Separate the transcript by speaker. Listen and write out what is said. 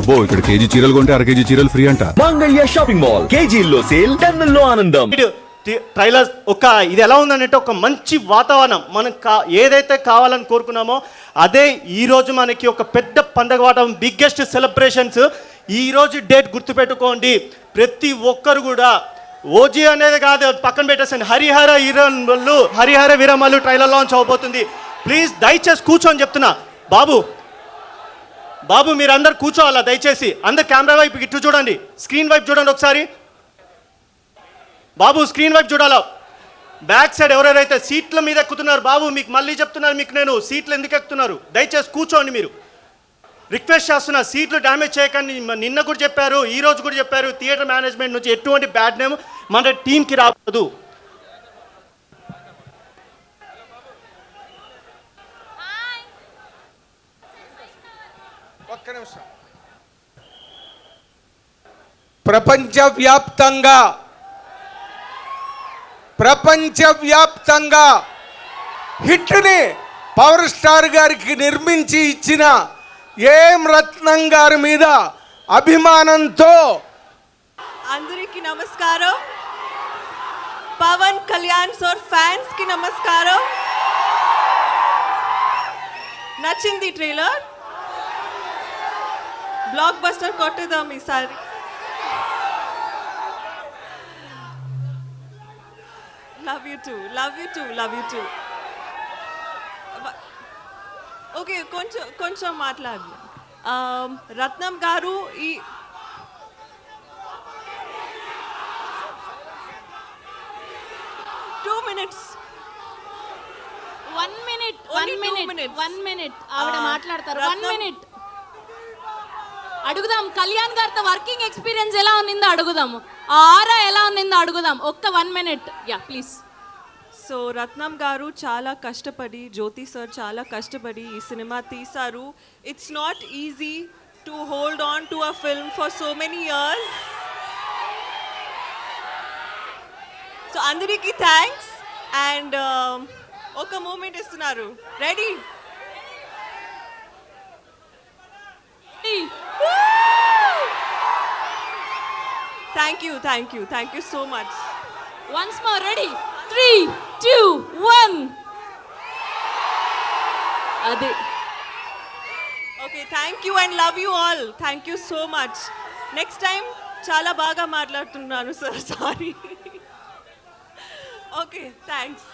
Speaker 1: అబ్బో ఇక్కడ కేజీ చీరలు కొంటే అర కేజీ చీరలు ఫ్రీ అంట.
Speaker 2: మంగళ్య షాపింగ్ మాల్, కేజీల్లో సేల్, టన్నుల్లో ఆనందం.
Speaker 3: ట్రైలర్ ఇది ఎలా ఉందంటే ఒక మంచి వాతావరణం, మనం ఏదైతే కావాలని కోరుకున్నామో అదే ఈరోజు మనకి ఒక పెద్ద పండగ వాతావరణం, బిగ్గెస్ట్ సెలబ్రేషన్స్. ఈరోజు డేట్ గుర్తుపెట్టుకోండి, ప్రతి ఒక్కరు కూడా ఓజీ అనేది కాదు పక్కన పెట్టేసండి, హరిహర వీరమల్లు ట్రైలర్ లాంచ్ అవబోతుంది. ప్లీజ్ దయచేసి కూర్చోని చెప్తున్నా. బాబు మీరందరు కూర్చోవాలా దయచేసి. అందరు కెమెరా వైపు ఇటు చూడండి, స్క్రీన్ వైపు చూడండి ఒకసారి. బాబు స్క్రీన్ వైపు చూడాలా. బ్యాక్ సైడ్ ఎవరెవరైతే సీట్ల మీద ఎక్కుతున్నారు, బాబు మీకు మళ్ళీ చెప్తున్నారు, మీకు నేను సీట్లు ఎందుకు ఎక్కుతున్నారు దయచేసి కూర్చోండి. మీరు రిక్వెస్ట్ చేస్తున్నా, సీట్లు డ్యామేజ్ చేయకండి. నిన్న కూడా చెప్పారు, ఈ రోజు కూడా చెప్పారు, థియేటర్ మేనేజ్మెంట్ నుంచి ఎటువంటి బ్యాడ్ నేమ్ మన టీంకి రావద్దు.
Speaker 4: ఒక్క నిమిషం. ప్రపంచవ్యాప్తంగా హిట్ని పవర్ స్టార్ గారికి నిర్మించి ఇచ్చిన ఏం రత్నం గారి మీద అభిమానంతో
Speaker 5: అందరికీ నమస్కారం. పవన్ కళ్యాణ్ సార్ ఫ్యాన్స్ కి నమస్కారం. నచ్చింది ట్రైలర్, బ్లాక్ బస్టర్ కొట్టేద్దాం ఈసారి. Love you two. ఓకే, కొంచెం మాట్లాడు. రత్నం గారు ఈ 2 minutes.
Speaker 6: 1 minute ఆవిడ మాట్లాడతారు. 1 minute అడుగుదాం. కళ్యాణ్ గారితో వర్కింగ్ ఎక్స్పీరియన్స్ ఎలా ఉన్నిందో అడుగుదాము, ఆరా ఎలా ఉన్నిందో అడుగుదాం. ఒక్క 1 minute యా ప్లీజ్.
Speaker 5: సో రత్నం గారు చాలా కష్టపడి, జ్యోతి సార్ చాలా కష్టపడి ఈ సినిమా తీశారు. It's not easy to hold on to a film for so many years. So అందరికీ థ్యాంక్స్. అండ్ ఒక మూమెంట్ ఇస్తున్నారు. Ready? Thank you so much.
Speaker 6: Once more. Ready? 3, 2, 1. అదే.
Speaker 5: Okay, thank you and love you all. Thank you so much. Next time చాలా బాగా మాట్లాడుతున్నాను sir, sorry. Okay, thanks.